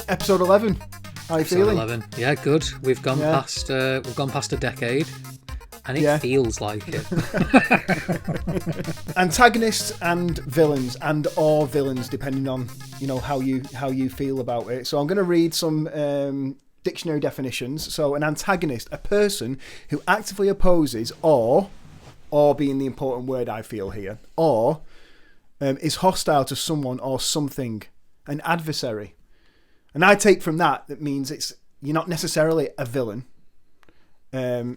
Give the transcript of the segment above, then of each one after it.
Episode 11. How are you feeling? 11. Yeah, good. We've gone past a decade, and it feels like it. Antagonists and villains, or villains, depending on how you feel about it. So I'm going to read some dictionary definitions. So an antagonist, a person who actively opposes or being the important word I feel here, or is hostile to someone or something, an adversary. And I take from that means you're not necessarily a villain. And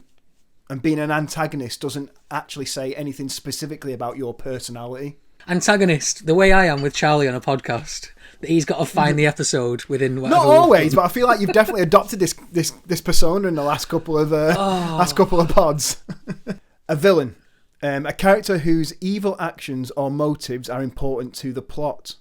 being an antagonist doesn't actually say anything specifically about your personality. Antagonist, the way I am with Charlie on a podcast, that he's got to find the episode within whatever. Not always, but I feel like you've definitely adopted this persona in the last couple of pods. A villain, a character whose evil actions or motives are important to the plot.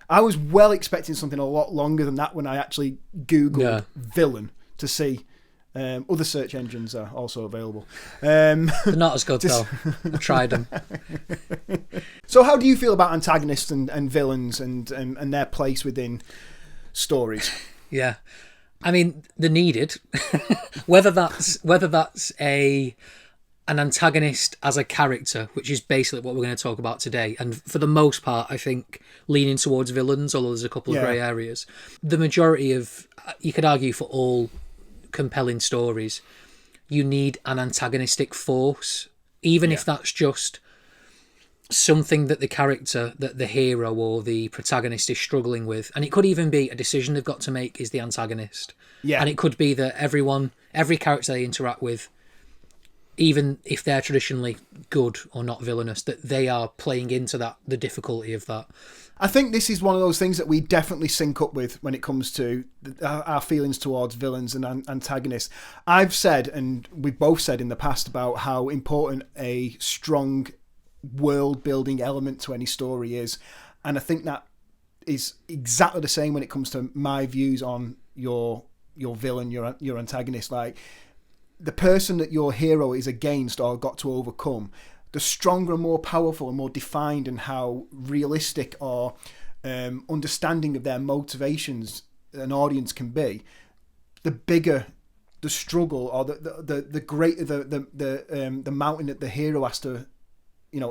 I was well expecting something a lot longer than that when I actually Googled villain to see. Other search engines are also available. They're not as good though. I've tried them. So how do you feel about antagonists and villains and their place within stories? Yeah. I mean, they're needed. whether that's an antagonist as a character, which is basically what we're going to talk about today, and for the most part I think leaning towards villains, although there's a couple of grey areas. The majority of, you could argue for all compelling stories, you need an antagonistic force, even if that's just something that the character, that the hero or the protagonist is struggling with. And it could even be a decision they've got to make is the antagonist. And it could be that every character they interact with, even if they're traditionally good or not villainous, that they are playing into the difficulty of that. I think this is one of those things that we definitely sync up with when it comes to our feelings towards villains and antagonists. I've said, and we've both said in the past, about how important a strong world-building element to any story is. And I think that is exactly the same when it comes to my views on your villain, your antagonist. Like, the person that your hero is against or got to overcome, the stronger and more powerful and more defined and how realistic or understanding of their motivations an audience can be, the bigger the struggle or the greater the mountain that the hero has to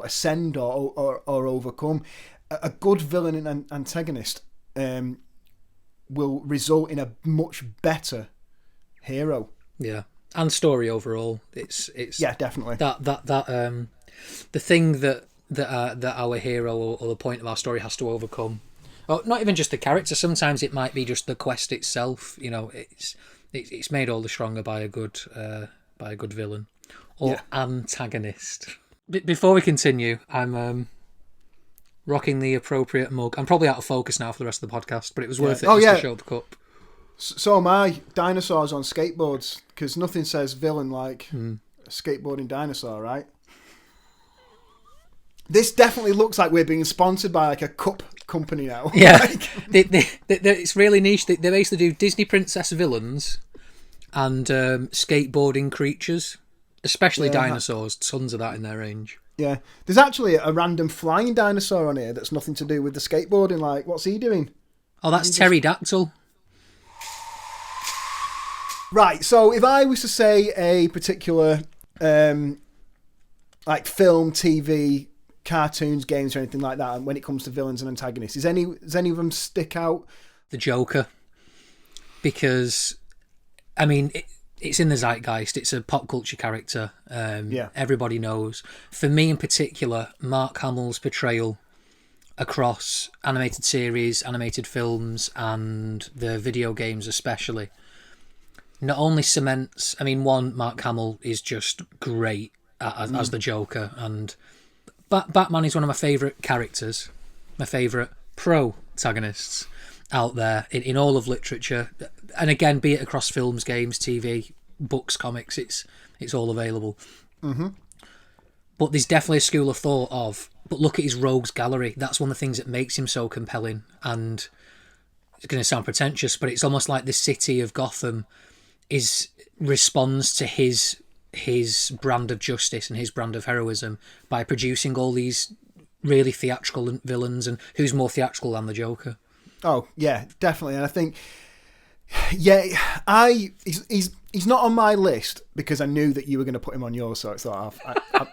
ascend or overcome. A good villain and antagonist will result in a much better hero. Yeah. And story overall, it's definitely that the thing that our hero or the point of our story has to overcome. Oh, not even just the character. Sometimes it might be just the quest itself. It's made all the stronger by a good villain or antagonist. Before we continue, I'm rocking the appropriate mug. I'm probably out of focus now for the rest of the podcast, but it was worth it just to show the cup. So am I. Dinosaurs on skateboards, because nothing says villain like a skateboarding dinosaur, right? This definitely looks like we're being sponsored by like a cup company now. Yeah, it's really niche. They basically do Disney princess villains and skateboarding creatures, especially dinosaurs. Tons of that in their range. Yeah, there's actually a random flying dinosaur on here that's nothing to do with the skateboarding. Like, what's he doing? Oh, that's pterodactyl. Right, so if I was to say a particular like film, TV, cartoons, games, or anything like that, and when it comes to villains and antagonists, does any of them stick out? The Joker, because I mean it's in the zeitgeist. It's a pop culture character. Everybody knows. For me in particular, Mark Hamill's portrayal across animated series, animated films, and the video games especially, not only cements. I mean, Mark Hamill is just great as the Joker, and Batman is one of my favourite characters, my favourite protagonists out there in all of literature, and again, be it across films, games, TV, books, comics, it's all available. But there's definitely a school of thought of, but look at his rogues gallery. That's one of the things that makes him so compelling. And it's going to sound pretentious, but it's almost like the city of Gotham responds to his brand of justice and his brand of heroism by producing all these really theatrical villains. And who's more theatrical than the Joker? Oh yeah, definitely. And I think Yeah, he's not on my list because I knew that you were going to put him on yours, so I thought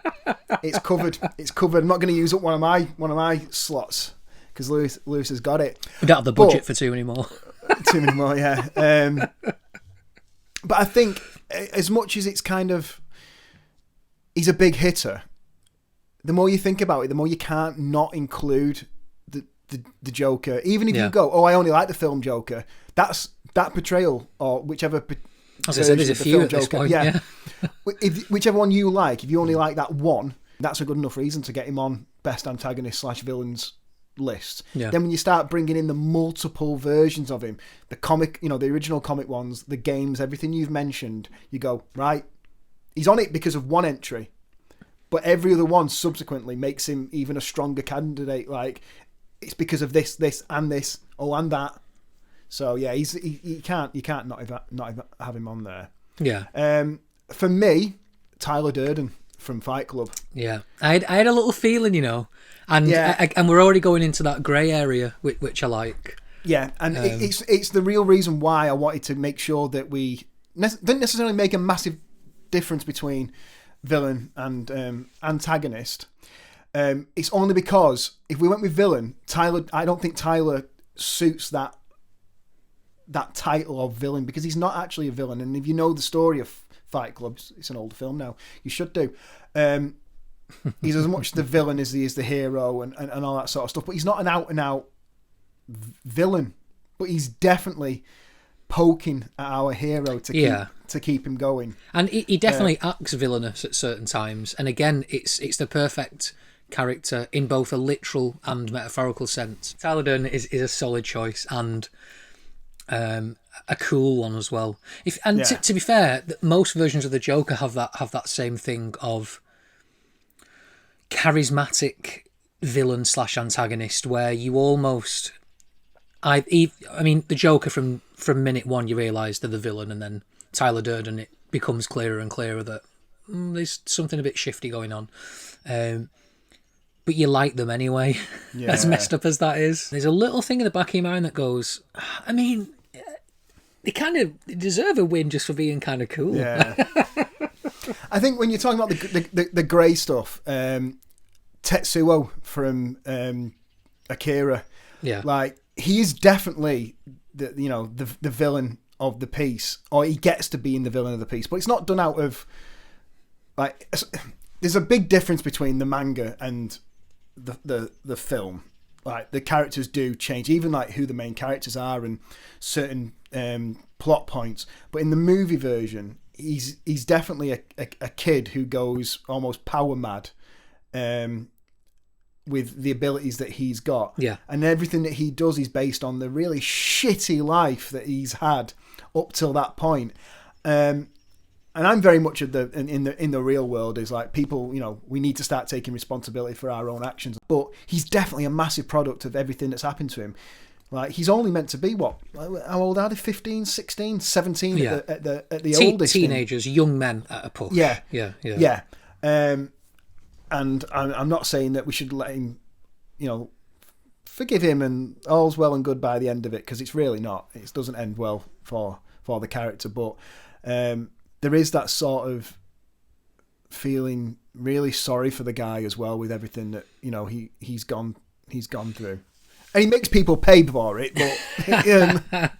it's covered. It's covered. I'm not going to use up one of my slots because Lewis has got it. We don't have the budget for too many more. Too many more, yeah. But I think as much as it's kind of he's a big hitter, the more you think about it, the more you can't not include the Joker. Even if you go, I only like the film Joker. That portrayal or whichever. There's a few at this point. Yeah. Whichever one you like, if you only like that one, that's a good enough reason to get him on best antagonist / villains list. Yeah. Then when you start bringing in the multiple versions of him, the comic, the original comic ones, the games, everything you've mentioned, you go, right, he's on it because of one entry, but every other one subsequently makes him even a stronger candidate. Like, it's because of this, and this, and that. So yeah, you can't not have him on there. Yeah. For me, Tyler Durden from Fight Club. Yeah, I had a little feeling, and and we're already going into that grey area, which I like. Yeah, and it's the real reason why I wanted to make sure that we didn't necessarily make a massive difference between villain and antagonist. It's only because if we went with villain, I don't think Tyler suits that title of villain because he's not actually a villain. And if you know the story of Fight Club, it's an older film now, you should do. He's as much the villain as he is the hero and all that sort of stuff. But he's not an out and out villain. But he's definitely poking at our hero to keep him going. And he definitely acts villainous at certain times. And again, it's the perfect character in both a literal and metaphorical sense. Tyler Durden is a solid choice and a cool one as well. To be fair, most versions of the Joker have that same thing of charismatic villain / antagonist, where you almost, the Joker from minute one you realise they're the villain, and then Tyler Durden it becomes clearer and clearer that there's something a bit shifty going on. But you like them anyway, as messed up as that is. There's a little thing in the back of your mind that goes, they deserve a win just for being kind of cool. Yeah. I think when you're talking about the grey stuff, Tetsuo from Akira, like he is definitely the villain of the piece, or he gets to be in the villain of the piece, but it's not done out of like. There's a big difference between the manga and the film. Like the characters do change, even like who the main characters are and certain plot points. But in the movie version, he's definitely a kid who goes almost power mad with the abilities that he's got. Yeah. And everything that he does is based on the really shitty life that he's had up till that point. And I'm very much in the real world is like people, we need to start taking responsibility for our own actions. But he's definitely a massive product of everything that's happened to him. Like he's only meant to be how old are they? 15, 16, 17 at the oldest. Teenagers, young men at a push. Yeah. And I'm not saying that we should let him, forgive him and all's well and good by the end of it, because it's really not. It doesn't end well for the character. But there is that sort of feeling really sorry for the guy as well with everything that he's gone through, and he makes people pay for it. But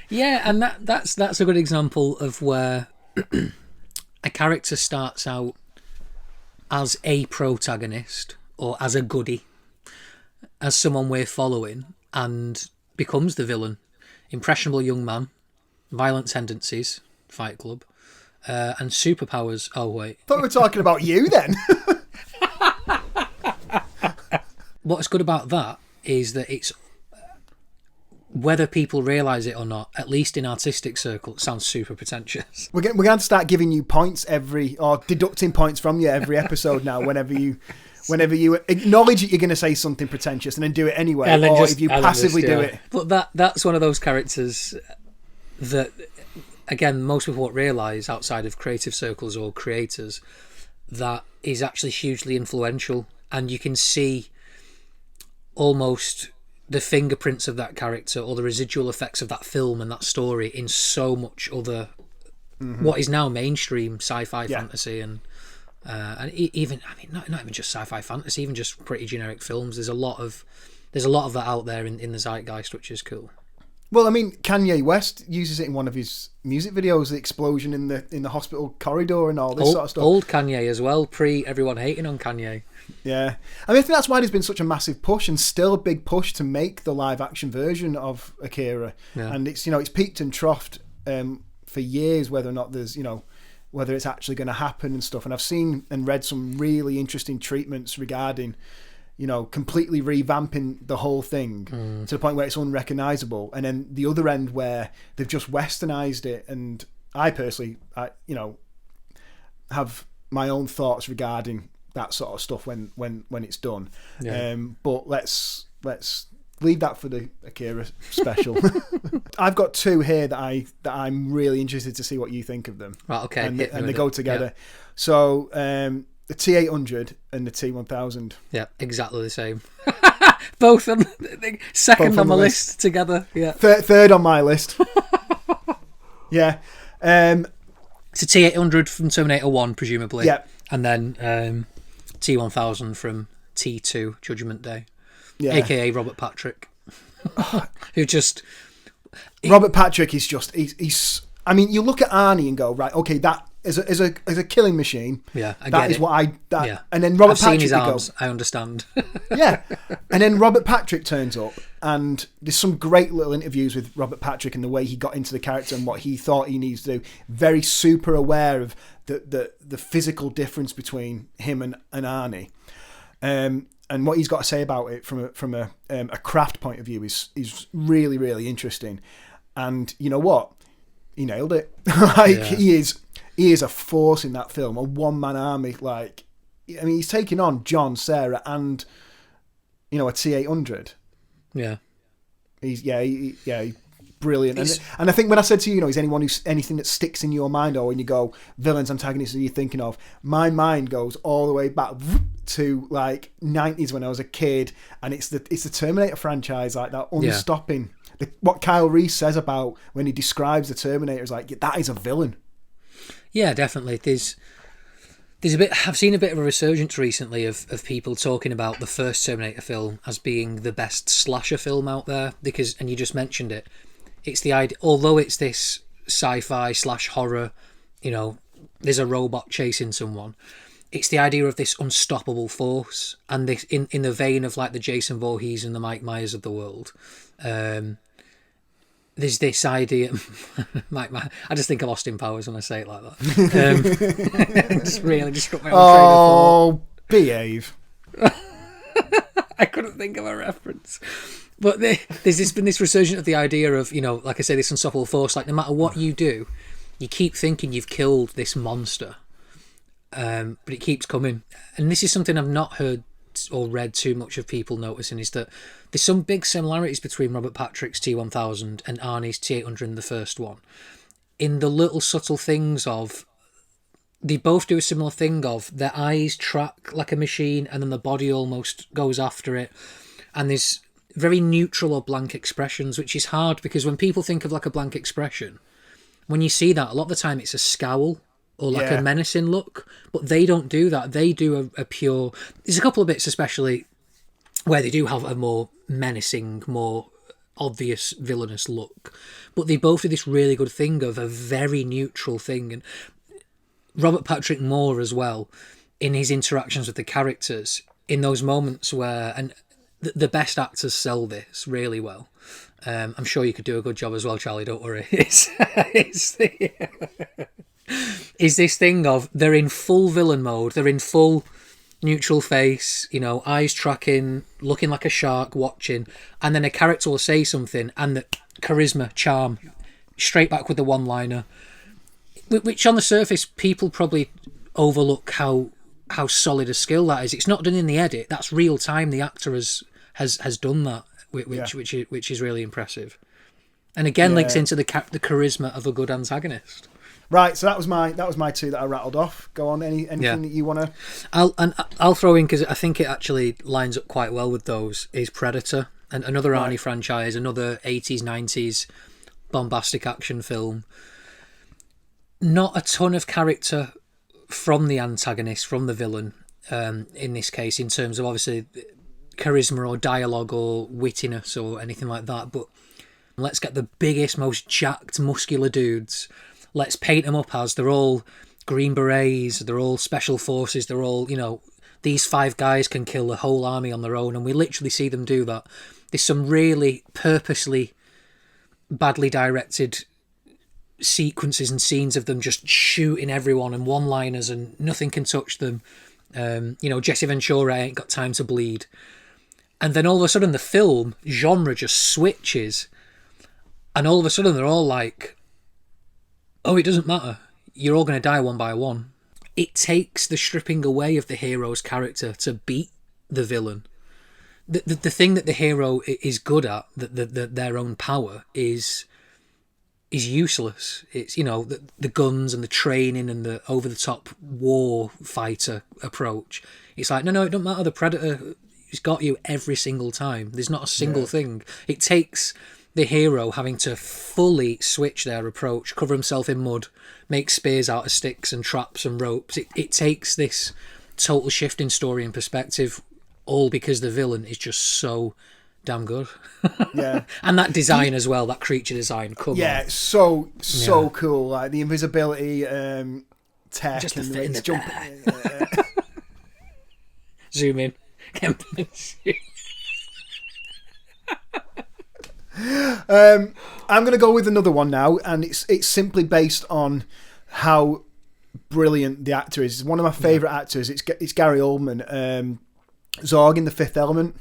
yeah, and that's a good example of where a character starts out as a protagonist or as a goodie, as someone we're following, and becomes the villain. Impressionable young man, violent tendencies, Fight Club. And superpowers. Oh wait, thought we were talking about you then. What's good about that is that it's, whether people realise it or not, at least in artistic circles, it sounds super pretentious. We're going to start giving you points or deducting points from you every episode now. Whenever you acknowledge that you're going to say something pretentious and then do it anyway, or if you passively do it. But that's one of those characters that, again, most people won't realise outside of creative circles or creators, that is actually hugely influential, and you can see almost the fingerprints of that character or the residual effects of that film and that story in so much other what is now mainstream sci-fi fantasy and even, I mean, not even just sci-fi fantasy, even just pretty generic films. There's a lot of that out there in the zeitgeist, which is cool. Well, I mean, Kanye West uses it in one of his music videos, the explosion in the hospital corridor and all this sort of stuff. Old Kanye as well, pre everyone hating on Kanye. Yeah. I mean, I think that's why there's been such a massive push and still a big push to make the live action version of Akira. Yeah. And it's, it's peaked and troughed for years, whether or not there's, whether it's actually going to happen and stuff. And I've seen and read some really interesting treatments regarding, completely revamping the whole thing to the point where it's unrecognisable. And then the other end where they've just westernised it. And I personally, have my own thoughts regarding that sort of stuff when it's done. Yeah. But let's leave that for the Akira special. I've got two here that I'm really interested to see what you think of them. Right, okay. And they go together. Yeah. So the T800 and the T1000. Yeah, exactly the same. Both on second on my list together. Yeah. Third on my list. Yeah. It's a T800 from Terminator 1, presumably. Yeah. And then T1000 from T2, Judgment Day. Yeah. AKA Robert Patrick. Who just... Robert Patrick is just... He's I mean, you look at Arnie and go, right, okay, that is a killing machine. Yeah, I that get is it. what I... That, yeah. And then Robert I've Patrick... seen his arms, I understand. Yeah. And then Robert Patrick turns up, and there's some great little interviews with Robert Patrick and the way he got into the character and what he thought he needs to do. Very super aware of the physical difference between him and Arnie. And what he's got to say about it from a craft point of view is really, really interesting. And you know what? He nailed it. He is a force in that film, a one-man army. Like, I mean, he's taking on John, Sarah, and a T800. Yeah. He's brilliant. And I think when I said to you, is anything that sticks in your mind, or when you go villains, antagonists, are you thinking of? My mind goes all the way back to like 90s when I was a kid, and it's the Terminator franchise, like that unstopping. What Kyle Reese says about when he describes the Terminator is like, that is a villain. Yeah, definitely. There's a bit. I've seen a bit of a resurgence recently of people talking about the first Terminator film as being the best slasher film out there, because, and you just mentioned it, it's the idea. Although it's this sci-fi / horror, there's a robot chasing someone. It's the idea of this unstoppable force, and this in the vein of like the Jason Voorhees and the Mike Myers of the world. There's this idea. I just think of Austin Powers when I say it like that. Just got my own train of thought. Behave. I couldn't think of a reference. But there's been this resurgence of the idea of, like I say, this unstoppable force. Like, no matter what you do, you keep thinking you've killed this monster, but it keeps coming. And this is something I've not heard or read too much of people noticing, is that there's some big similarities between Robert Patrick's T1000 and Arnie's T800 in the first one. In the little subtle things of, they both do a similar thing of their eyes track like a machine and then the body almost goes after it. And there's very neutral or blank expressions, which is hard because when people think of like a blank expression, when you see that, a lot of the time it's a scowl or like a menacing look, but they don't do that. They do a pure... There's a couple of bits especially where they do have a more menacing, more obvious villainous look, but they both do this really good thing of a very neutral thing. And Robert Patrick Moore as well, in his interactions with the characters, in those moments where... and the best actors sell this really well. I'm sure you could do a good job as well, Charlie, don't worry. Is this thing of they're in full villain mode, they're in full neutral face, eyes tracking, looking like a shark, watching, and then a character will say something and the charisma, charm, straight back with the one-liner, which on the surface people probably overlook how solid a skill that is. It's not done in the edit, that's real time. The actor has done that, which is really impressive, and again links into the charisma of a good antagonist. Right, so that was my two that I rattled off. Go on, anything that you want to... I'll throw in, because I think it actually lines up quite well with those, is Predator. and another Arnie franchise, another 80s, 90s bombastic action film. Not a ton of character from the antagonist, from the villain, in this case, in terms of obviously charisma or dialogue or wittiness or anything like that, but let's get the biggest, most jacked, muscular dudes. Let's paint them up as they're all Green Berets, they're all special forces, they're all, these 5 guys can kill the whole army on their own, and we literally see them do that. There's some really purposely badly directed sequences and scenes of them just shooting everyone and one-liners and nothing can touch them. Jesse Ventura ain't got time to bleed. And then all of a sudden the film genre just switches, and all of a sudden they're all like, oh, it doesn't matter. You're all going to die one by one. It takes the stripping away of the hero's character to beat the villain. The thing that the hero is good at, their own power, is useless. It's, the guns and the training and the over-the-top war fighter approach. It's like, no, it doesn't matter. The Predator has got you every single time. There's not a single thing. It takes the hero having to fully switch their approach, cover himself in mud, make spears out of sticks and traps and ropes. It takes this total shift in story and perspective, all because the villain is just so damn good. Yeah. And that design as well, that creature design, come on. Yeah, so cool. Like the invisibility tech just and the jumping. Zoom in. I'm going to go with another one now, and it's simply based on how brilliant the actor is. It's one of my favourite actors. It's Gary Oldman, Zorg in The Fifth Element.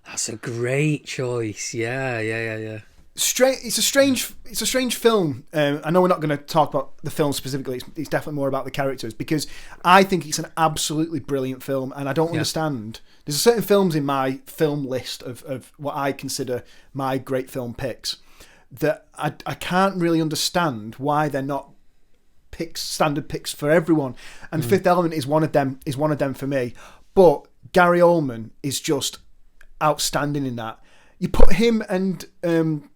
That's a great choice. Yeah. It's a strange film. I know we're not going to talk about the film specifically. It's definitely more about the characters, because I think it's an absolutely brilliant film, and I don't understand. There's certain films in my film list of what I consider my great film picks that I can't really understand why they're not standard picks for everyone. And Fifth Element is one of them for me. But Gary Oldman is just outstanding in that. You put him and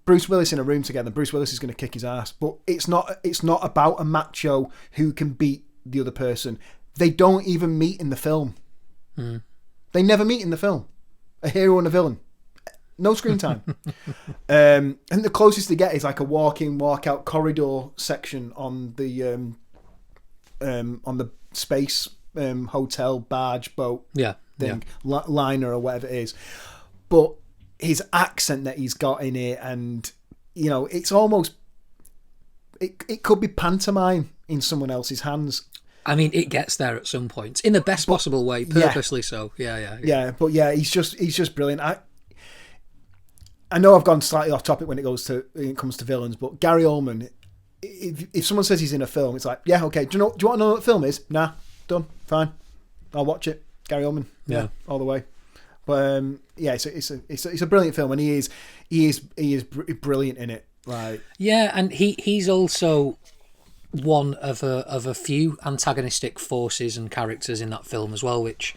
Bruce Willis in a room together, Bruce Willis is going to kick his ass. But it's not about a macho who can beat the other person. They don't even meet in the film. They never meet in the film. A hero and a villain. No screen time. And the closest they get is like a walk-in, walk-out corridor section on the space hotel barge boat thing, liner or whatever it is. But his accent that he's got in it, and it's almost it could be pantomime in someone else's hands. I mean, it gets there at some point in the best possible way, purposely so. Yeah. But he's just brilliant. I know I've gone slightly off topic when it comes to villains, but Gary Oldman, if someone says he's in a film, it's like, yeah, okay. Do you want to know what the film is? Nah, done, fine. I'll watch it. Gary Oldman, yeah, all the way. But it's a brilliant film, and he is brilliant in it. Right. Yeah, and he's also one of a few antagonistic forces and characters in that film as well, which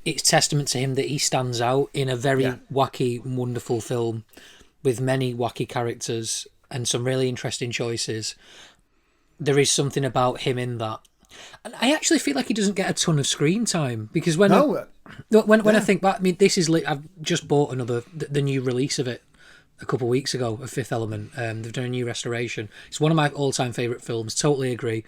it's testament to him that he stands out in a very wacky, wonderful film with many wacky characters and some really interesting choices. There is something about him in that. And I actually feel like he doesn't get a ton of screen time, because when I think back, I mean, I've just bought the new release of it a couple of weeks ago, of Fifth Element. They've done a new restoration. It's one of my all-time favourite films. Totally agree.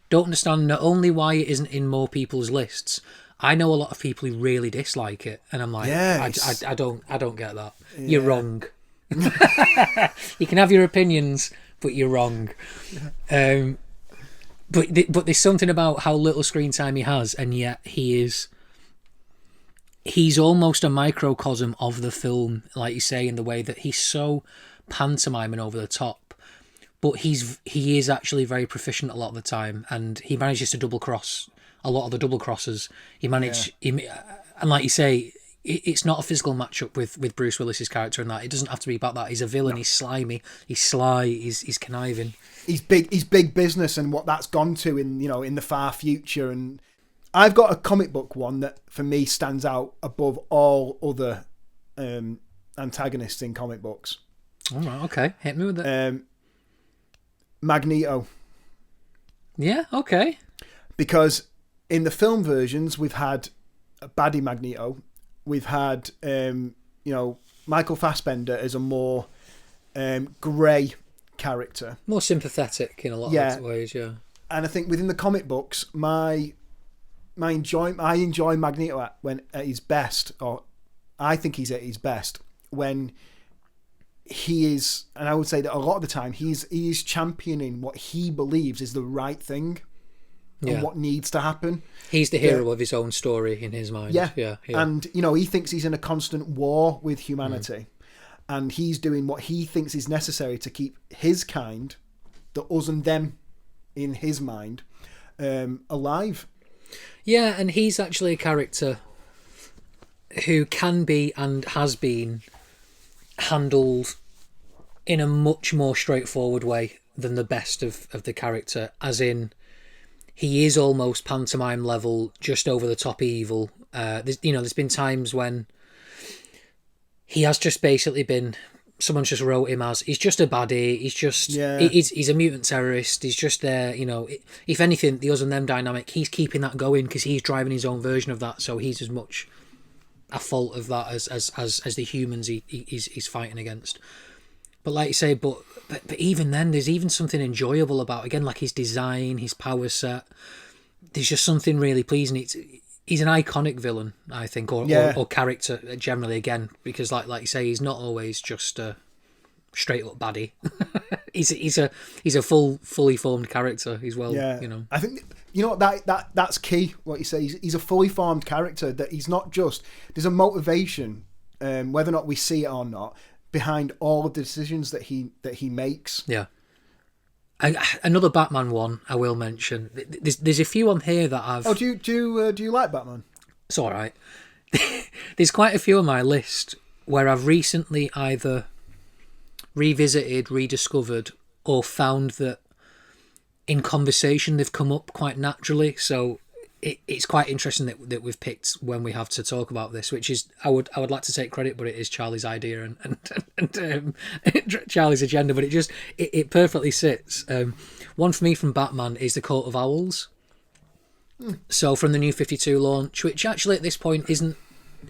Don't understand not only why it isn't in more people's lists. I know a lot of people who really dislike it, and I'm like, yes. I don't get that. Yeah. You're wrong. You can have your opinions, but you're wrong. But there's something about how little screen time he has, and yet he's almost a microcosm of the film, like you say, in the way that he's so pantomiming over the top, but he is actually very proficient a lot of the time, and he manages to double cross a lot of the double crosses. And like you say, it's not a physical matchup with Bruce Willis's character in that. It doesn't have to be about that. He's a villain. No. He's slimy. He's sly. He's conniving. He's big business, and what that's gone to in the far future. And I've got a comic book one that for me stands out above all other antagonists in comic books. All right, okay. Hit me with it. Magneto. Yeah, okay. Because in the film versions, we've had a baddie Magneto. We've had, Michael Fassbender as a more grey character. More sympathetic in a lot of ways, yeah. And I think within the comic books, I enjoy Magneto at his best, or I think he's at his best when he is, and I would say that a lot of the time he is championing what he believes is the right thing and what needs to happen. He's the hero of his own story in his mind. Yeah. And he thinks he's in a constant war with humanity, and he's doing what he thinks is necessary to keep his kind, the us and them, in his mind, alive. Yeah, and he's actually a character who can be and has been handled in a much more straightforward way than the best of the character, as in he is almost pantomime level, just over the top evil. There's been times when he has just basically been, someone's just wrote him as, he's just a baddie, he's a mutant terrorist, he's just there, if anything, the us and them dynamic, he's keeping that going because he's driving his own version of that, so he's as much a fault of that as the humans he's fighting against. But like you say, but even then, there's even something enjoyable about, again, like his design, his power set. There's just something really pleasing. He's an iconic villain, I think, or character generally, again, because like you say, he's not always just a straight up baddie. he's a fully formed character as well. I think that's key. What you say, he's a fully formed character. That he's not just, there's a motivation, whether or not we see it or not, behind all of the decisions that he makes. Yeah. Another Batman one I will mention. There's a few on here that I've. Oh, do you like Batman? It's all right. There's quite a few on my list where I've recently either revisited, rediscovered, or found that in conversation they've come up quite naturally. So it's quite interesting that we've picked when we have to talk about this, which is I would like to take credit, but it is Charlie's idea and Charlie's agenda, but it perfectly sits. One for me from Batman is the Court of Owls. So from the New 52 launch, which actually at this point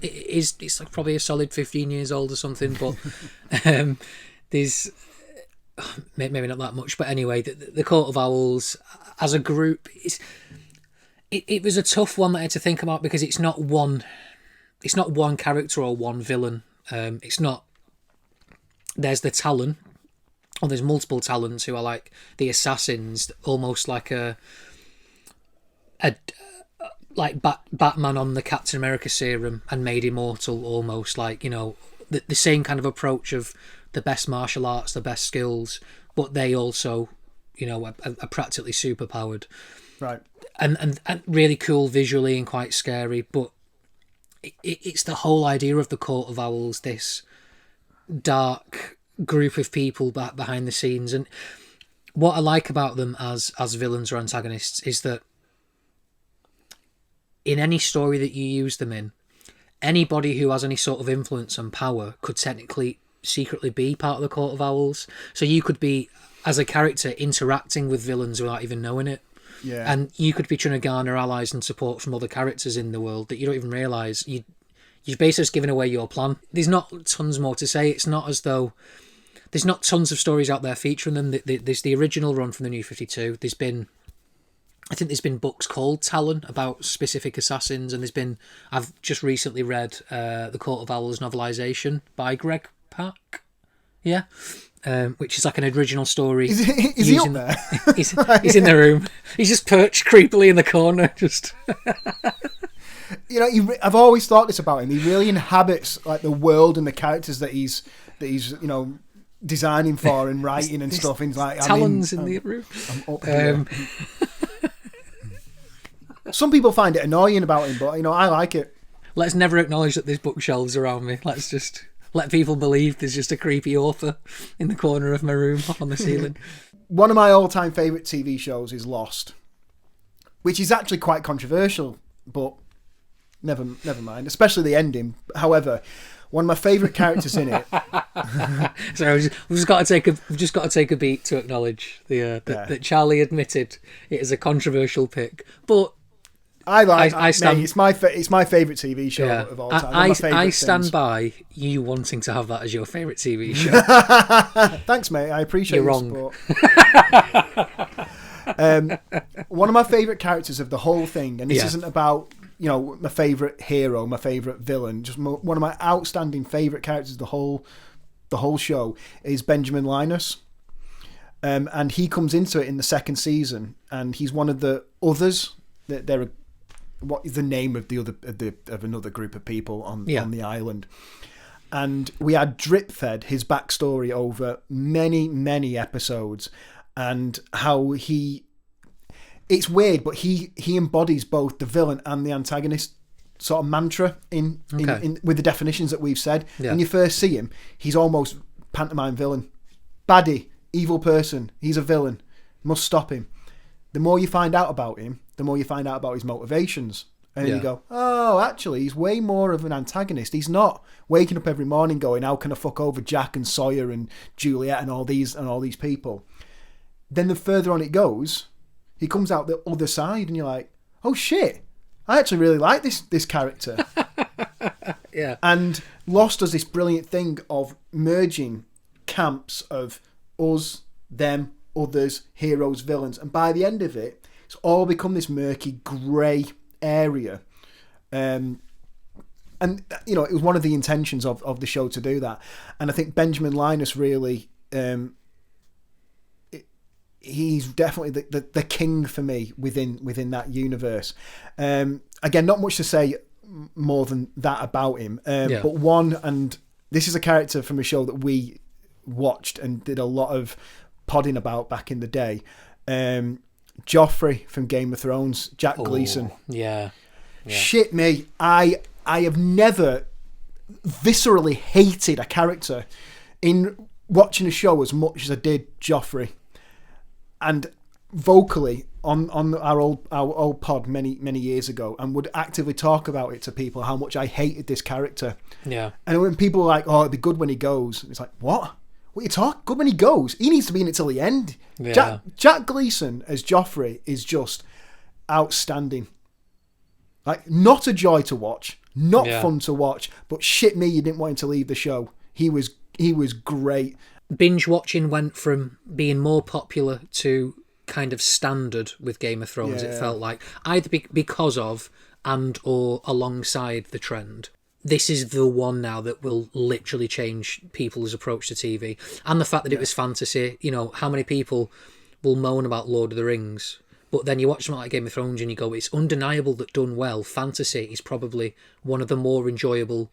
it's like probably a solid 15 years old or something, but there's maybe not that much, but anyway, the Court of Owls as a group it was a tough one that I had to think about, because it's not one character or one villain. It's not, there's the Talon, or there's multiple Talons who are like the assassins, almost like Batman on the Captain America serum and made immortal, almost like, the same kind of approach of the best martial arts, the best skills, but they also, are practically superpowered. Right. And really cool visually and quite scary, but it's the whole idea of the Court of Owls, this dark group of people back behind the scenes. And what I like about them as villains or antagonists is that in any story that you use them in, anybody who has any sort of influence and power could technically secretly be part of the Court of Owls. So you could be, as a character, interacting with villains without even knowing it. Yeah. And you could be trying to garner allies and support from other characters in the world that you don't even realise. You're basically just giving away your plan. There's not tons more to say. It's not as though there's not tons of stories out there featuring them. There's the original run from the New 52. There's been books called Talon about specific assassins, and I've just recently read the Court of Owls novelisation by Greg Pak. Yeah. Which is like an original story. Is he up there? He's in the room. He's just perched creepily in the corner. Just I've always thought this about him. He really inhabits like the world and the characters that he's designing for and writing and stuff. And like Talons in the room. I'm up here. Some people find it annoying about him, but I like it. Let's never acknowledge that there's bookshelves around me. Let's just let people believe there's just a creepy author in the corner of my room up on the ceiling. One of my all-time favourite TV shows is Lost, which is actually quite controversial, but never mind, especially the ending. However, One of my favourite characters in it. Sorry, we've just got to take a beat to acknowledge that Charlie admitted it is a controversial pick, but I stand. Mate, it's my favourite TV show of all time. I stand by you wanting to have that as your favourite TV show. Thanks, mate. I appreciate You're your wrong. Support. One of my favourite characters of the whole thing, and this isn't about my favourite hero, my favourite villain. Just one of my outstanding favourite characters of the whole show is Benjamin Linus. And he comes into it in the second season, and he's one of the others. What is the name of of another group of people on the island? And we had drip fed his backstory over many episodes, and how it's weird, but he embodies both the villain and the antagonist sort of mantra in with the definitions that we've said. When you first see him, he's almost pantomime villain, baddie, evil person. He's a villain, must stop him. The more you find out about him, the more you find out about his motivations. And then you go, oh, actually, he's way more of an antagonist. He's not waking up every morning going, how can I fuck over Jack and Sawyer and Juliet and all these people? Then the further on it goes, he comes out the other side, and you're like, oh shit, I actually really like this character. Yeah. And Lost does this brilliant thing of merging camps of us, them, others, heroes, villains, and by the end of it, it's all become this murky grey area. And it was one of the intentions of the show to do that. And I think Benjamin Linus really, he's definitely the king for me within that universe. Again, not much to say more than that about him. But and this is a character from a show that we watched and did a lot of podding about back in the day. Joffrey from Game of Thrones, Jack Gleeson. Yeah. Shit me, I have never viscerally hated a character in watching a show as much as I did Joffrey. And vocally on our old pod many years ago, and would actively talk about it to people how much I hated this character. Yeah. And when people were like, "Oh, it'd be good when he goes," it's like, what? What are you talking? Good when he goes? He needs to be in it till the end. Yeah. Jack Gleeson as Joffrey is just outstanding. Like, not a joy to watch, not fun to watch, but shit me, you didn't want him to leave the show. He was great. Binge watching went from being more popular to kind of standard with Game of Thrones. It felt like either because of and or alongside the trend. This is the one now that will literally change people's approach to TV. And the fact that it was fantasy. How many people will moan about Lord of the Rings, but then you watch something like Game of Thrones and you go, it's undeniable that done well, fantasy is probably one of the more enjoyable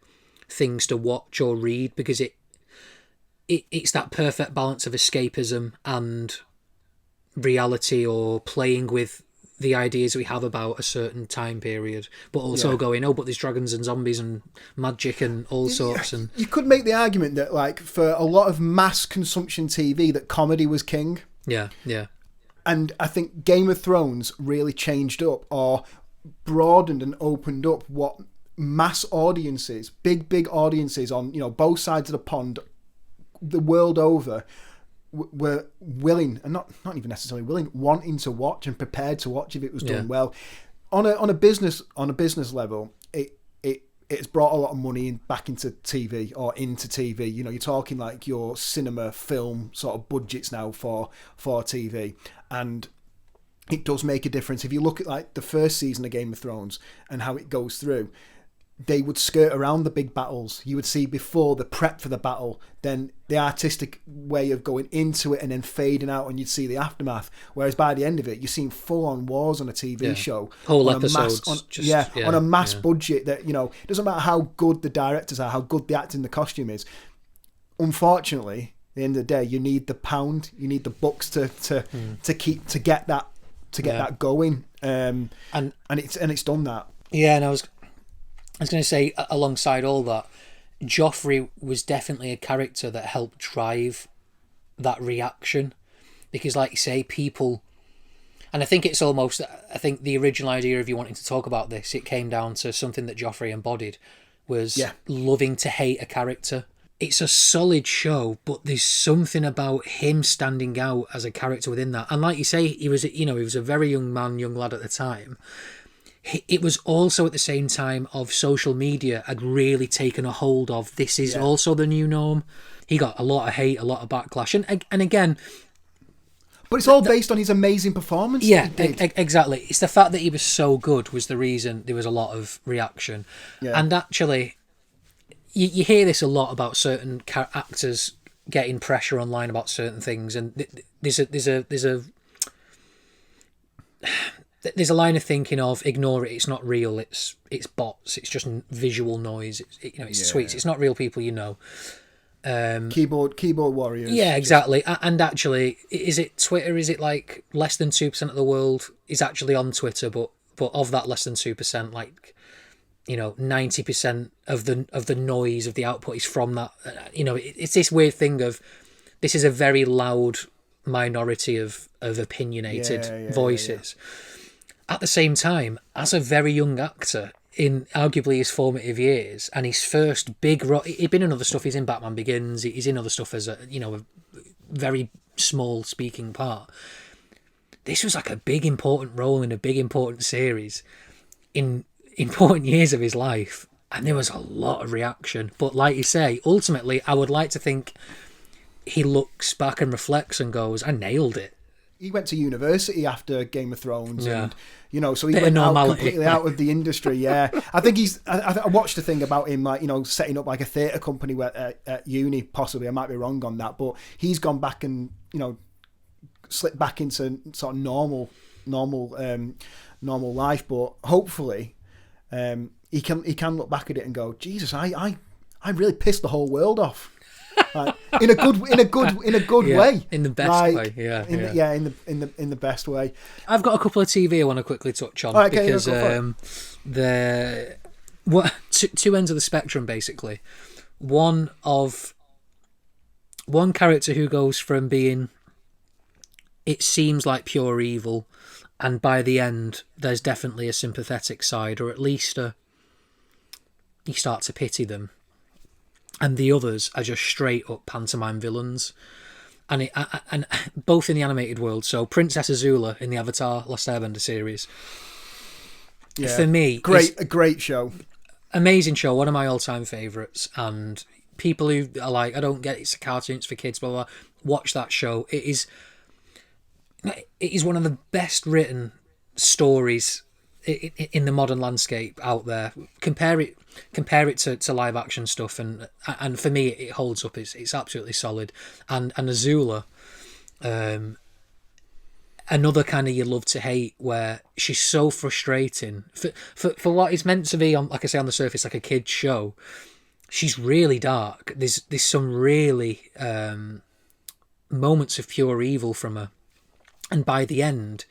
things to watch or read, because it's that perfect balance of escapism and reality, or playing with the ideas we have about a certain time period, but also going, but there's dragons and zombies and magic and all sorts. And you could make the argument that, like, for a lot of mass consumption TV, that comedy was king. Yeah. And I think Game of Thrones really changed up, or broadened and opened up what mass audiences, big audiences on both sides of the pond, the world over, were willing, and not even necessarily willing, wanting to watch and prepared to watch if it was done well. On a business level, it's brought a lot of money back into TV. You're talking like your cinema, film sort of budgets now for TV, and it does make a difference. If you look at like the first season of Game of Thrones and how it goes through, they would skirt around the big battles. You would see before the prep for the battle, then the artistic way of going into it and then fading out, and you'd see the aftermath. Whereas by the end of it, you're seeing full-on wars on a TV show. Whole episodes. On a mass budget that, it doesn't matter how good the directors are, how good the acting, the costume is. Unfortunately, at the end of the day, you need the pound, you need the bucks to get that going. And it's done that. Yeah, and I was going to say, alongside all that, Joffrey was definitely a character that helped drive that reaction. Because, like you say, people... And I think the original idea of you wanting to talk about this, it came down to something that Joffrey embodied, was loving to hate a character. It's a solid show, but there's something about him standing out as a character within that. And like you say, he was a very young lad at the time. It was also at the same time of social media had really taken a hold of, this is also the new norm. He got a lot of hate, a lot of backlash. And again... But it's all based on his amazing performance. Yeah, exactly. It's the fact that he was so good was the reason there was a lot of reaction. Yeah. And actually... You hear this a lot about certain actors getting pressure online about certain things, and there's a line of thinking of ignore it. It's not real. It's bots. It's just visual noise. It's tweets. It's not real people. Keyboard warriors. Yeah, exactly. And actually, is it Twitter? Is it like less than 2% of the world is actually on Twitter? But of that less than 2%, like 90% of the noise of the output is from that. It's this weird thing of this is a very loud minority of opinionated voices. Yeah. At the same time, as a very young actor in arguably his formative years and his first big role, he'd been in other stuff. He's in Batman Begins. He's in other stuff as a very small speaking part. This was like a big important role in a big important series in important years of his life, and there was a lot of reaction. But like you say, ultimately I would like to think he looks back and reflects and goes, I nailed it. He went to university after Game of Thrones, and so he went completely out of the industry. Yeah, I think I watched a thing about him, like setting up like a theatre company at uni. Possibly, I might be wrong on that, but he's gone back and slipped back into sort of normal life. But hopefully. He can look back at it and go, Jesus, I really pissed the whole world off, in a good way, in the best way, in the best way. I've got a couple of TV I want to quickly touch on because the two ends of the spectrum basically. One character who goes from being, it seems like pure evil. And by the end, there's definitely a sympathetic side, or at least you start to pity them. And the others are just straight up pantomime villains, and both in the animated world. So Princess Azula in the Avatar: Last Airbender series, for me, a great show, amazing show, one of my all-time favourites. And people who are like, I don't get it, it's a cartoon, it's for kids, blah blah. Watch that show. It is one of the best written stories in the modern landscape out there. Compare it to live action stuff, and for me it holds up. It's absolutely solid. And Azula, another kind of you love to hate, where she's so frustrating for what is meant to be, on, like I say, on the surface like a kid's show. She's really dark. There's some really moments of pure evil from her. And by the end,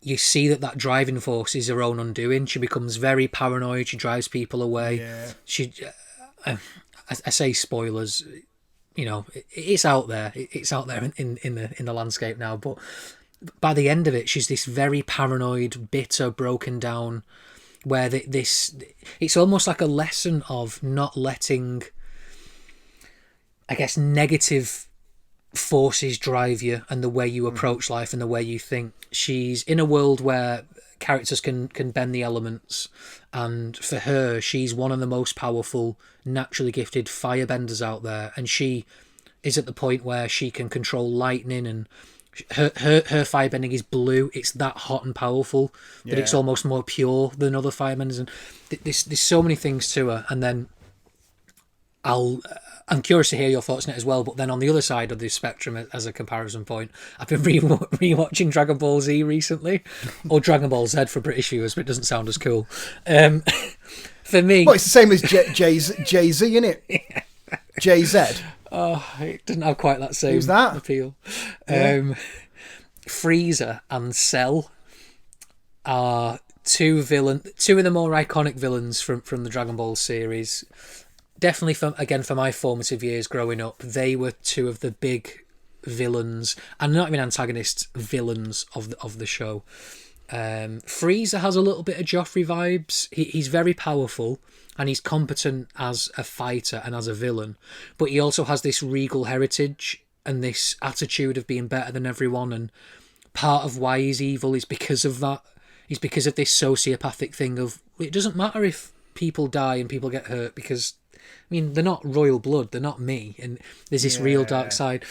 you see that driving force is her own undoing. She becomes very paranoid. She drives people away. Yeah. I say spoilers. It's out there. It's out there in the landscape now. But by the end of it, she's this very paranoid, bitter, broken down. Where it's almost like a lesson of not letting, I guess, negative forces drive you and the way you approach life and the way you think. She's in a world where characters can bend the elements, and for her, she's one of the most powerful, naturally gifted firebenders out there, and she is at the point where she can control lightning, and her firebending is blue. It's that hot and powerful that it's almost more pure than other firebenders, and there's so many things to her. And then I'm curious to hear your thoughts on it as well, but then on the other side of the spectrum, as a comparison point, I've been rewatching Dragon Ball Z recently, or Dragon Ball Z for British viewers, but it doesn't sound as cool. For me... Well, it's the same as Jay-Z, isn't it? Yeah. Jay-Z. Oh, it doesn't have quite that same appeal. Yeah. Frieza and Cell are two of the more iconic villains from the Dragon Ball series. Definitely, for my formative years growing up, they were two of the big villains, and not even antagonists, villains of the show. Frieza has a little bit of Joffrey vibes. He's very powerful and he's competent as a fighter and as a villain, but he also has this regal heritage and this attitude of being better than everyone, and part of why he's evil is because of that. He's because of this sociopathic thing of, it doesn't matter if people die and people get hurt, because, I mean, they're not royal blood, they're not me, and there's this real dark side.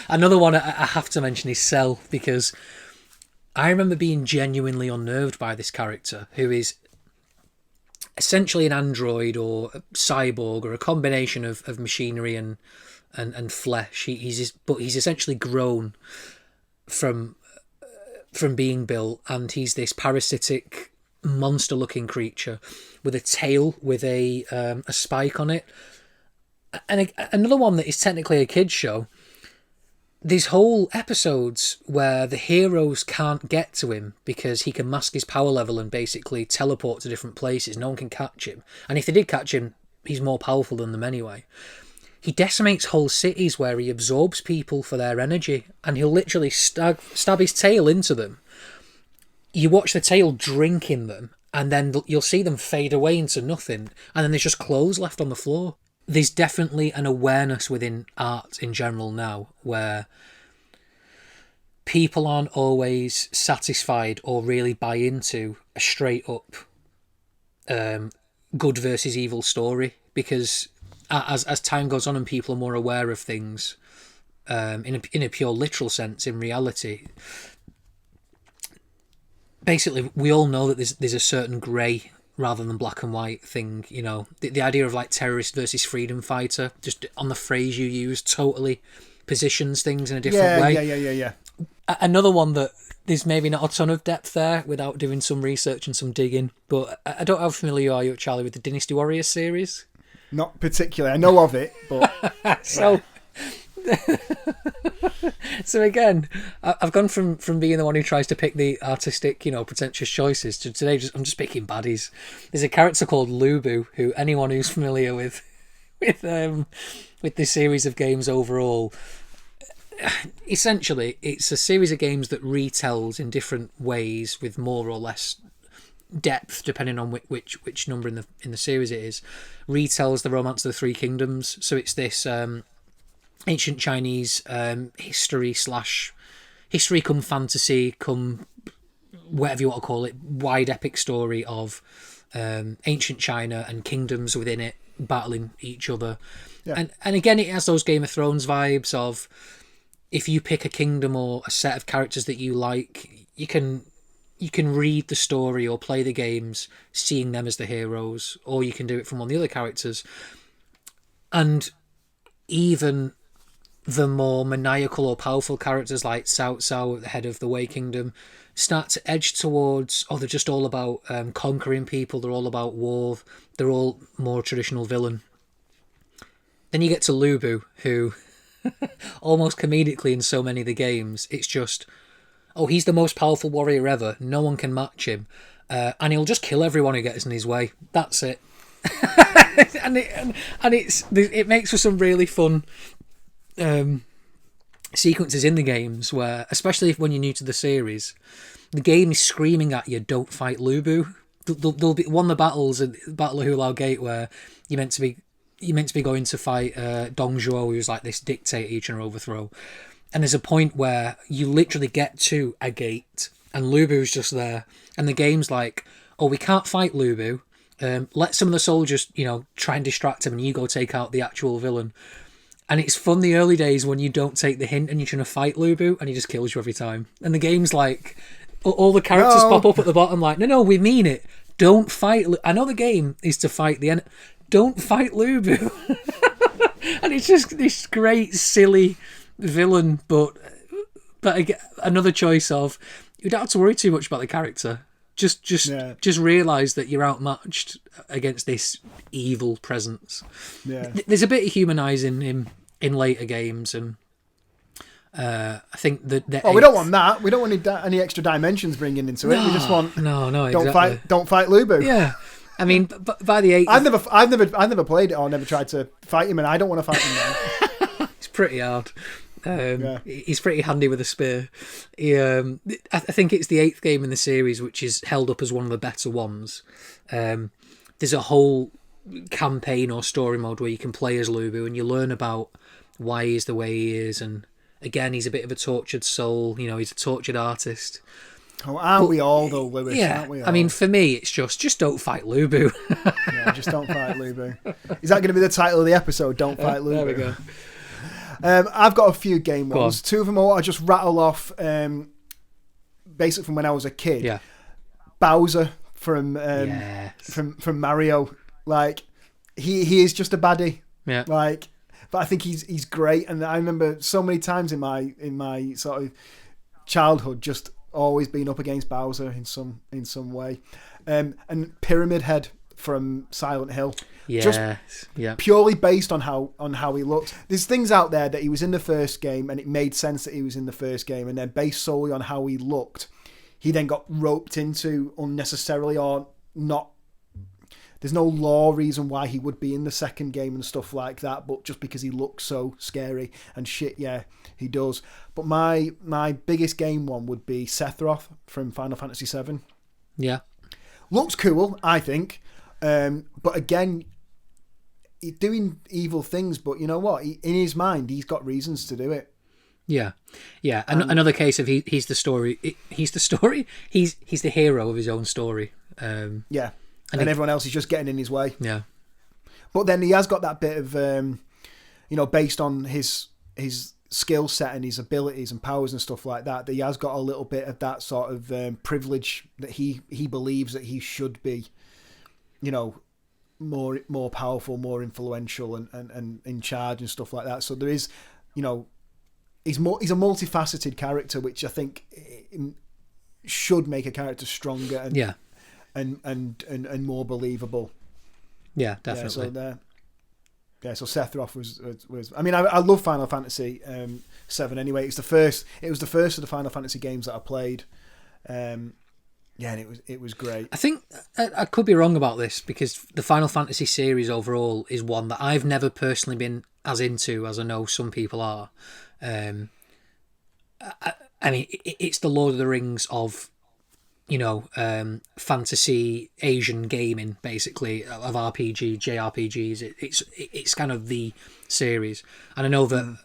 Another one I have to mention is Cell, because I remember being genuinely unnerved by this character, who is essentially an android or a cyborg or a combination of machinery and flesh. But he's essentially grown from being built, and he's this parasitic monster-looking creature with a tail with a spike on it. And another one that is technically a kid's show. There's whole episodes where the heroes can't get to him because he can mask his power level and basically teleport to different places. No one can catch him. And if they did catch him, he's more powerful than them anyway. He decimates whole cities where he absorbs people for their energy, and he'll literally stab his tail into them. You watch the tail drink in them, and then you'll see them fade away into nothing, and then there's just clothes left on the floor. There's definitely an awareness within art in general now where people aren't always satisfied or really buy into a straight up good versus evil story, because as time goes on and people are more aware of things in a pure literal sense, in reality, basically we all know that there's a certain grey rather than black and white thing, you know. The idea of like terrorist versus freedom fighter, just on the phrase you use, totally positions things in a different way. Yeah. Another one that there's maybe not a ton of depth there without doing some research and some digging, but I don't know how familiar are you, Charlie, with the Dynasty Warriors series? Not particularly. I know of it, but... So again, I've gone from being the one who tries to pick the artistic, you know, pretentious choices to today I'm just picking baddies. There's a character called Lubu, who anyone who's familiar with this series of games overall, essentially it's a series of games that retells in different ways with more or less depth depending on which number in the series it is. Retells the Romance of the Three Kingdoms, so it's this ancient Chinese history come fantasy come whatever you want to call it, wide epic story of ancient China and kingdoms within it battling each other. And again, it has those Game of Thrones vibes of, if you pick a kingdom or a set of characters that you like, you can read the story or play the games seeing them as the heroes, or you can do it from one of the other characters. And even the more maniacal or powerful characters like Cao Cao at the head of the Wei Kingdom start to edge towards, they're just all about conquering people, they're all about war, they're all more traditional villain. Then you get to Lubu, who almost comedically in so many of the games, it's just, he's the most powerful warrior ever, no one can match him, and he'll just kill everyone who gets in his way. That's it. and it makes for some really fun sequences in the games where, especially when you're new to the series, the game is screaming at you, don't fight Lubu. There'll be one of the battles at Battle of Hulao Gate where you're meant to be going to fight Dong Zhuo, who's like this dictator you're trying to overthrow, and there's a point where you literally get to a gate and Lubu's just there, and the game's like, we can't fight Lubu, let some of the soldiers, you know, try and distract him and you go take out the actual villain. And it's fun the early days when you don't take the hint and you're trying to fight Lubu and he just kills you every time. And the game's like, all the characters pop up at the bottom like, no, we mean it. Don't fight. I know the game is to fight the enemy. Don't fight Lubu. And it's just this great, silly villain, but again, another choice of, you don't have to worry too much about the character. Just realise that you're outmatched against this evil presence. Yeah. There's a bit of humanising him in later games, and I think that. We don't want that. We don't want any extra dimensions bringing into it. We just want exactly. Don't fight Lubu. Yeah, I mean, by the 8th, I've never played it or never tried to fight him, and I don't want to fight him now. It's pretty hard. He's pretty handy with a spear. I think it's the 8th game in the series, which is held up as one of the better ones. There's a whole campaign or story mode where you can play as Lubu and you learn about why he's the way he is, and again, he's a bit of a tortured soul. He's a tortured artist. Oh, aren't we all though, Lewis? Yeah, aren't we all? I mean, for me, it's just don't fight Lubu. Yeah, just don't fight Lubu. Is that going to be the title of the episode? Don't fight Lubu. There we go. I've got a few game ones. Two of them I just rattle off. Basically, from when I was a kid. Yeah. Bowser from Mario. Like, he is just a baddie. Yeah. Like, but I think he's great, and I remember so many times in my sort of childhood just always being up against Bowser in some way. And Pyramid Head from Silent Hill. Yeah. Purely based on how he looked. There's things out there that he was in the first game and it made sense that he was in the first game, and then based solely on how he looked, he then got roped into unnecessarily or not. There's no law reason why he would be in the second game and stuff like that, but just because he looks so scary and shit, yeah, he does. But my biggest game one would be Sephiroth from Final Fantasy VII. Yeah. Looks cool, I think. But again, he's doing evil things, but you know what? In his mind, he's got reasons to do it. Yeah. Another case of he's the story. He's the story. He's the hero of his own story. Yeah. And everyone else is just getting in his way. Yeah. But then he has got that bit of, based on his skill set and his abilities and powers and stuff like that, he has got a little bit of that sort of privilege that he believes that he should be, more powerful, more influential and in charge and stuff like that. So there is, he's a multifaceted character, which I think should make a character stronger and and more believable. Yeah, definitely. So Sephiroth was. I mean, I love Final Fantasy VII. Anyway, it was the first of the Final Fantasy games that I played. And it was great. I think I could be wrong about this, because the Final Fantasy series overall is one that I've never personally been as into as I know some people are. I mean, it's the Lord of the Rings of, fantasy Asian gaming, basically, of RPG, JRPGs. It's kind of the series, and I know that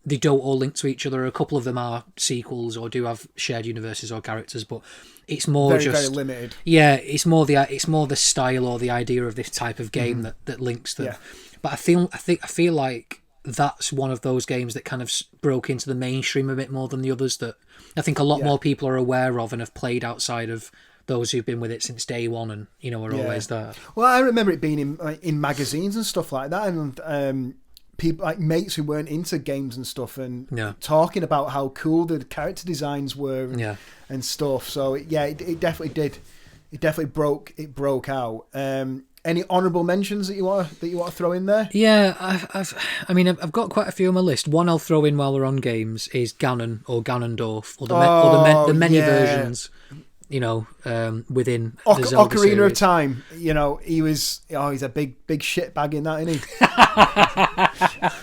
they don't all link to each other. A couple of them are sequels or do have shared universes or characters, but it's more very limited. Yeah, it's more the style or the idea of this type of game that links them. Yeah. But I feel like that's one of those games that kind of broke into the mainstream a bit more than the others, that I think a lot more people are aware of and have played outside of those who've been with it since day one and are always there. Well, I remember it being in magazines and stuff like that, and people like mates who weren't into games and stuff and talking about how cool the character designs were and stuff. So it definitely did. It definitely broke out. Any honourable mentions that you want to throw in there? Yeah, I've got quite a few on my list. One I'll throw in while we're on games is Ganon or Ganondorf or the many versions. Within the Zelda Ocarina series. of Time. He's a big shitbag in that, isn't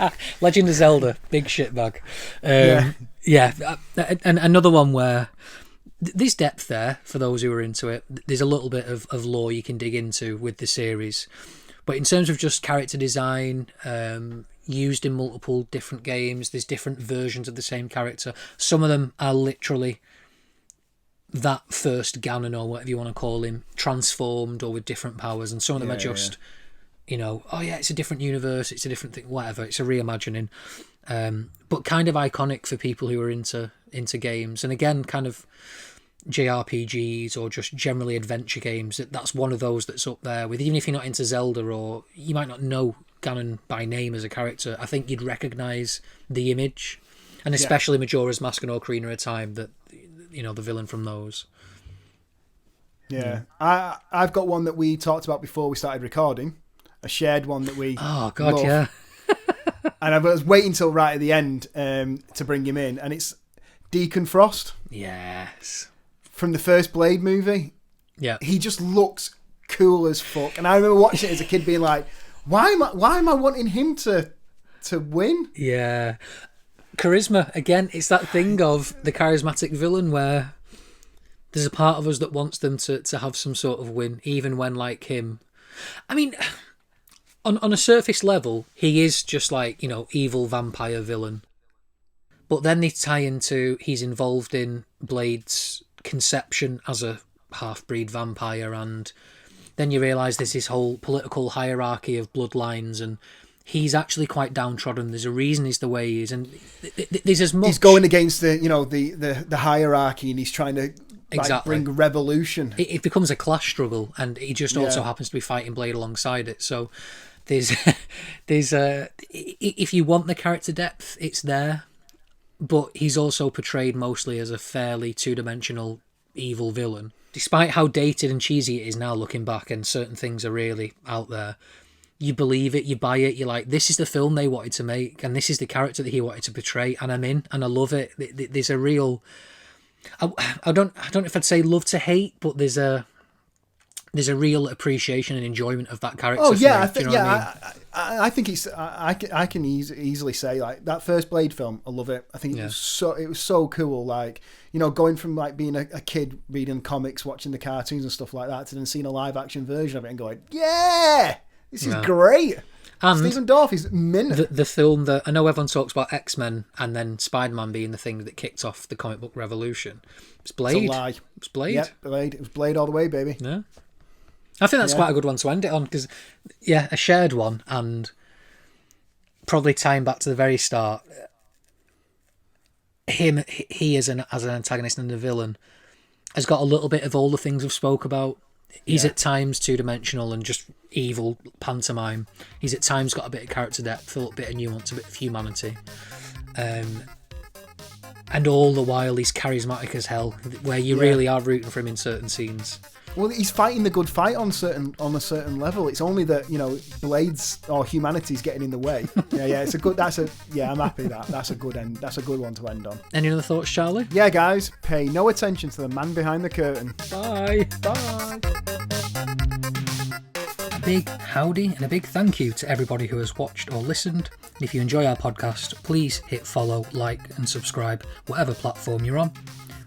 he? Legend of Zelda, big shitbag. And another one where there's depth there for those who are into it. There's a little bit of lore you can dig into with the series, but in terms of just character design, used in multiple different games, there's different versions of the same character. Some of them are literally that first Ganon, or whatever you want to call him, transformed or with different powers, and some of them are just it's a different universe, it's a different thing, whatever, it's a reimagining, but kind of iconic for people who are into games. And again, kind of JRPGs or just generally adventure games, that's one of those that's up there with, even if you're not into Zelda or you might not know Ganon by name as a character, I think you'd recognise the image, and especially Majora's Mask and Ocarina of Time, that the villain from those. I've got one that we talked about before we started recording, a shared one that we love. Yeah. And I was waiting till right at the end to bring him in, and it's Deacon Frost. Yes. From the first Blade movie. Yeah. He just looks cool as fuck. And I remember watching it as a kid being like, why am I wanting him to to win. Yeah. Charisma, again, it's that thing of the charismatic villain where there's a part of us that wants them to have some sort of win, even when, like, him... I mean, on a surface level, he is just like, evil vampire villain. But then they tie into he's involved in Blade's conception as a half-breed vampire, and then you realise there's this whole political hierarchy of bloodlines, and he's actually quite downtrodden. There's a reason he's the way he is, and there's as much... He's going against the hierarchy, and he's trying to bring revolution. It becomes a class struggle, and he just also happens to be fighting Blade alongside it. So there's if you want the character depth, it's there, but he's also portrayed mostly as a fairly two-dimensional evil villain. Despite how dated and cheesy it is now looking back, and certain things are really out there, you believe it, you buy it, you're like, this is the film they wanted to make, and this is the character that he wanted to portray, and I'm in, and I love it. There's a real... I don't know if I'd say love to hate, but there's a real appreciation and enjoyment of that character. Oh yeah, I think it's. I can easily say, like, that first Blade film, I love it. I think it was so cool. Like, going from like being a kid reading comics, watching the cartoons and stuff like that, to then seeing a live action version of it and going, yeah, this is great. And Stephen Dorff is mint. The film that I know everyone talks about, X-Men and then Spider-Man being the thing that kicked off the comic book revolution. It's Blade. It's a lie. It's Blade. Yep, Blade. It was Blade all the way, baby. Yeah. I think that's quite a good one to end it on, because, a shared one, and probably tying back to the very start, he as an antagonist and a villain has got a little bit of all the things we've spoke about. He's at times two-dimensional and just evil pantomime. He's at times got a bit of character depth, a little bit of nuance, a bit of humanity. And all the while he's charismatic as hell, where you really are rooting for him in certain scenes. Well, he's fighting the good fight on a certain level. It's only that, Blades or humanity's getting in the way. I'm happy that's a good end. That's a good one to end on. Any other thoughts, Charlie? Yeah, guys, pay no attention to the man behind the curtain. Bye. Bye. A big howdy and a big thank you to everybody who has watched or listened. And if you enjoy our podcast, please hit follow, like and subscribe, whatever platform you're on.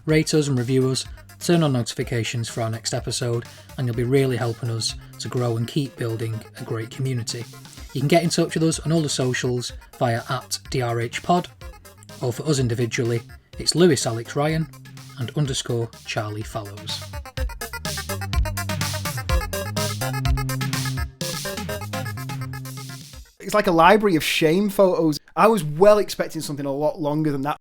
Rate us and review us. Turn on notifications for our next episode, and you'll be really helping us to grow and keep building a great community. You can get in touch with us on all the socials via @DRHpod, or for us individually, it's Lewis Alex Ryan and _Charlie Fallows. It's like a library of shame photos. I was well expecting something a lot longer than that.